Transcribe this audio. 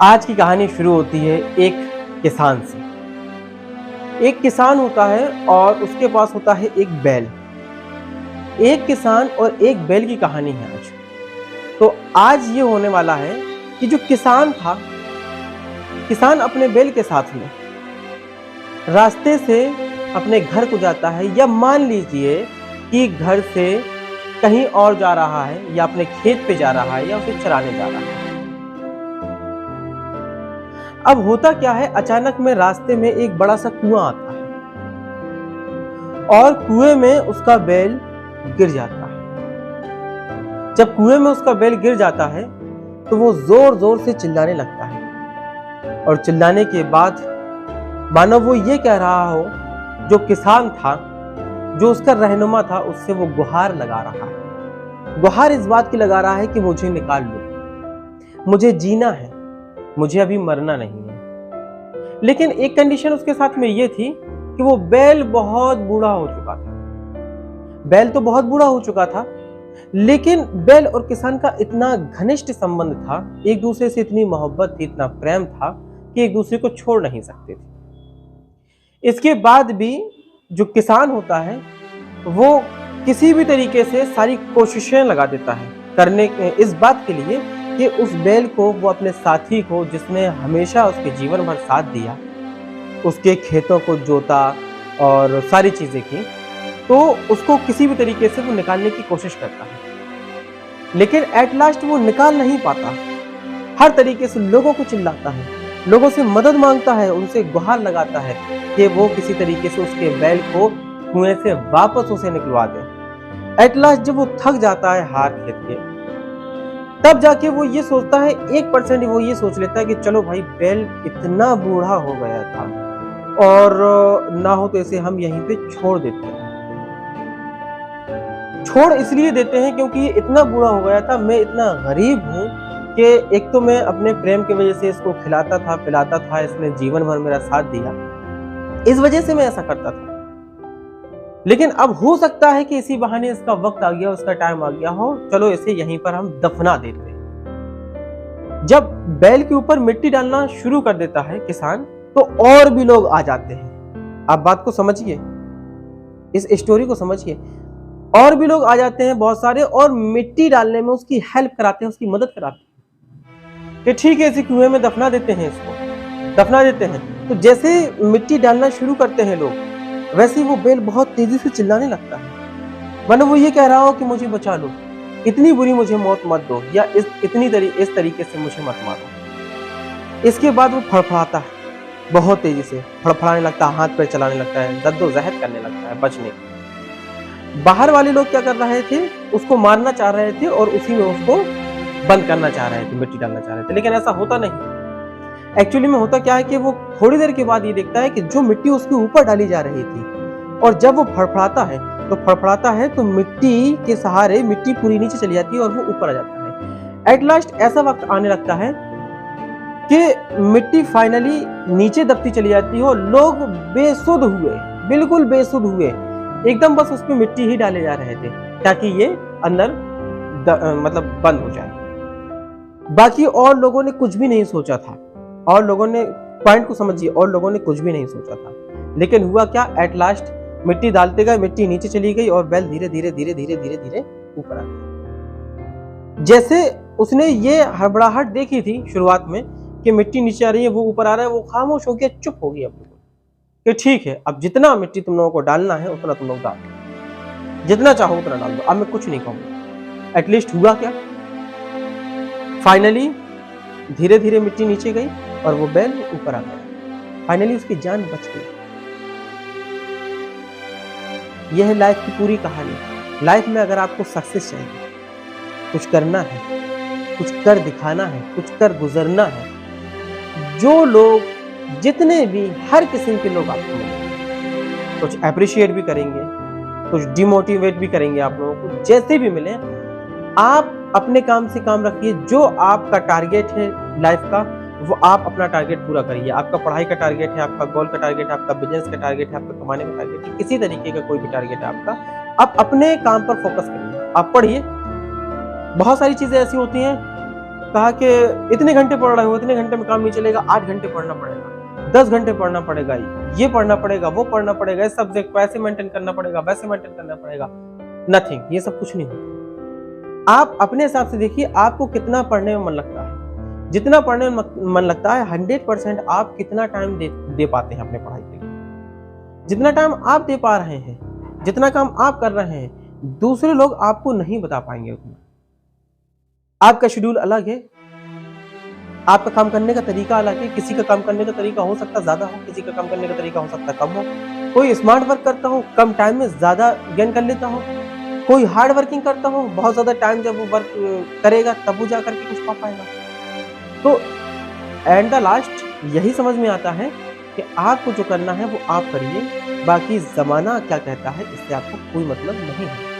आज की कहानी शुरू होती है एक किसान से। एक किसान होता है और उसके पास होता है एक बैल। एक किसान और एक बैल की कहानी है आज। तो आज ये होने वाला है कि जो किसान था, किसान अपने बैल के साथ में रास्ते से अपने घर को जाता है, या मान लीजिए कि घर से कहीं और जा रहा है, या अपने खेत पे जा रहा है, या उसे चराने जा रहा है। अब होता क्या है, अचानक में रास्ते में एक बड़ा सा कुआं आता है और कुएं में उसका बैल गिर जाता है। जब कुएं में उसका बैल गिर जाता है तो वो जोर जोर से चिल्लाने लगता है, और चिल्लाने के बाद मानो वो ये कह रहा हो, जो किसान था, जो उसका रहनुमा था, उससे वो गुहार लगा रहा है। गुहार इस बात की लगा रहा है कि मुझे निकाल लो, मुझे जीना है, मुझे अभी मरना नहीं है। लेकिन एक कंडीशन उसके साथ में ये थी कि वो बैल बहुत बूढ़ा हो चुका था। बैल तो बहुत बूढ़ा हो चुका था, लेकिन बैल और किसान का इतना घनिष्ठ संबंध था, एक दूसरे से इतनी मोहब्बत थी, इतना प्रेम था कि एक दूसरे को छोड़ नहीं सकते थे। इसके बाद भी जो किसान होता है वो किसी भी तरीके से सारी कोशिशें लगा देता है करने इस बात के लिए कि उस बैल को, वो अपने साथी को, जिसने हमेशा उसके जीवन भर साथ दिया, उसके खेतों को जोता और सारी चीजें की, तो उसको किसी भी तरीके से वो निकालने की कोशिश करता है। लेकिन एट लास्ट वो निकाल नहीं पाता। हर तरीके से लोगों को चिल्लाता है, लोगों से मदद मांगता है, उनसे गुहार लगाता है कि वो किसी तरीके से उसके बैल को कुएं से वापस उसे निकलवा दे। एट लास्ट जब वो थक जाता है हार खेत के, तब जाके वो ये सोचता है, 1% वो ये सोच लेता है कि चलो भाई, बैल इतना बूढ़ा हो गया था और ना हो तो इसे हम यहीं पे छोड़ देते हैं। छोड़ इसलिए देते हैं क्योंकि ये इतना बूढ़ा हो गया था, मैं इतना गरीब हूं कि एक तो मैं अपने प्रेम की वजह से इसको खिलाता था, पिलाता था, इसने जीवन भर मेरा साथ दिया, इस वजह से मैं ऐसा करता था। लेकिन अब हो सकता है कि इसी बहाने इसका वक्त आ गया, उसका टाइम आ गया हो, चलो इसे यहीं पर हम दफना देते हैं। जब बैल के ऊपर मिट्टी डालना शुरू कर देता है किसान, तो और भी लोग आ जाते हैं। आप बात को समझिए, इस स्टोरी को समझिए। और भी लोग आ जाते हैं बहुत सारे, और मिट्टी डालने में उसकी हेल्प कराते हैं, उसकी मदद कराते हैं कि ठीक है, इसी कुएं में दफना देते हैं, इसको दफना देते हैं। तो जैसे मिट्टी डालना शुरू करते हैं लोग, वैसे ही वो बैल बहुत तेजी से चिल्लाने लगता है, मानो वो ये कह रहा हो कि मुझे बचा लो, इतनी बुरी मुझे मौत मत दो, या इस तरीके से मुझे मत मारो। इसके बाद वो फड़फड़ाता है, बहुत तेजी से फड़फड़ाने लगता है, हाथ पैर चलाने लगता है, जद्दोजहद करने लगता है बचने की। बाहर वाले लोग क्या कर रहे थे, उसको मारना चाह रहे थे और उसी में उसको बंद करना चाह रहे थे, मिट्टी डालना चाह रहे थे, लेकिन ऐसा होता नहीं। एक्चुअली में होता क्या है कि वो थोड़ी देर के बाद ये देखता है कि जो मिट्टी उसके ऊपर डाली जा रही थी, और जब वो फड़फड़ाता है तो मिट्टी के सहारे मिट्टी पूरी नीचे चली जाती है और वो ऊपर आ जाता है। एट लास्ट ऐसा वक्त आने लगता है कि मिट्टी फाइनली नीचे दबती चली जाती है और लोग बेसुध हुए, बिल्कुल बेसुध हुए, एकदम बस उसमें मिट्टी ही डाले जा रहे थे ताकि ये अंदर मतलब बंद हो जाए। बाकी और लोगों ने कुछ भी नहीं सोचा था, और लोगों ने, पॉइंट को समझिए, और लोगों ने कुछ भी नहीं सोचा था। लेकिन हुआ क्या, एट लास्ट मिट्टी डालते गए, मिट्टी नीचे चली गई और बैल धीरे धीरे धीरे धीरे धीरे धीरे ऊपर आ गया। जैसे उसने ये हड़बड़ाहट देखी थी शुरुआत में कि मिट्टी नीचे आ रही है, वो ऊपर आ रहा है, वो खामोश हो गया, चुप हो गया कि ठीक है, अब जितना मिट्टी तुम लोगों को डालना है उतना तुम लोग डाल दो, जितना चाहो उतना डाल दो, अब मैं कुछ नहीं कहूंगा। एटलीस्ट हुआ क्या, फाइनली धीरे धीरे मिट्टी नीचे गई और वो बैल ऊपर आ गया। फाइनली उसकी जान बच गई। यह है लाइफ की पूरी कहानी। लाइफ में अगर आपको सक्सेस चाहिए, कुछ करना है, कुछ कर दिखाना है, कुछ कर गुजरना है, जो लोग, जितने भी, हर किस्म के लोग आपको मिलेंगे, कुछ अप्रिशिएट भी करेंगे, कुछ डिमोटिवेट भी करेंगे आप लोगों को, जैसे भी मिले, आप अपने काम से काम रखिए। जो आपका टारगेट है लाइफ का, वो आप अपना टारगेट पूरा करिए। आपका पढ़ाई का टारगेट है, आपका गोल का टारगेट है, आपका बिजनेस का टारगेट है, आपका कमाने का टारगेट है, किसी तरीके का कोई भी टारगेट है आपका, आप अपने काम पर फोकस करिए। आप पढ़िए, बहुत सारी चीजें ऐसी होती हैं कहा कि इतने घंटे पढ़ रहे हो, इतने घंटे में काम नहीं चलेगा, 8 घंटे पढ़ना पड़ेगा, 10 घंटे पढ़ना पड़ेगा, ये पढ़ना पड़ेगा, वो पढ़ना पड़ेगा, इस सब्जेक्ट को ऐसे मेंटेन करना पड़ेगा, वैसे मेंटेन करना पड़ेगा। नथिंग, ये सब कुछ नहीं होता। आप अपने हिसाब से देखिए आपको कितना पढ़ने में मन लगता है। जितना पढ़ने में मन लगता है 100% आप कितना टाइम दे पाते हैं अपने पढ़ाई के लिए। जितना टाइम आप दे पा रहे हैं, जितना काम आप कर रहे हैं, दूसरे लोग आपको नहीं बता पाएंगे उतना। आपका शेड्यूल अलग है, आपका काम करने का तरीका अलग है। किसी का काम करने का तरीका हो सकता है ज्यादा हो, किसी का काम करने का तरीका हो सकता है कम हो। कोई स्मार्ट वर्क करता हो, कम टाइम में ज्यादा गेन कर लेता हो। कोई हार्ड वर्किंग करता हो, बहुत ज्यादा टाइम जब वो वर्क करेगा तब वो जाकर के कुछ पा पाएगा। तो एंड द लास्ट यही समझ में आता है कि आपको जो करना है वो आप करिए, बाकी जमाना क्या कहता है इससे आपको कोई मतलब नहीं है।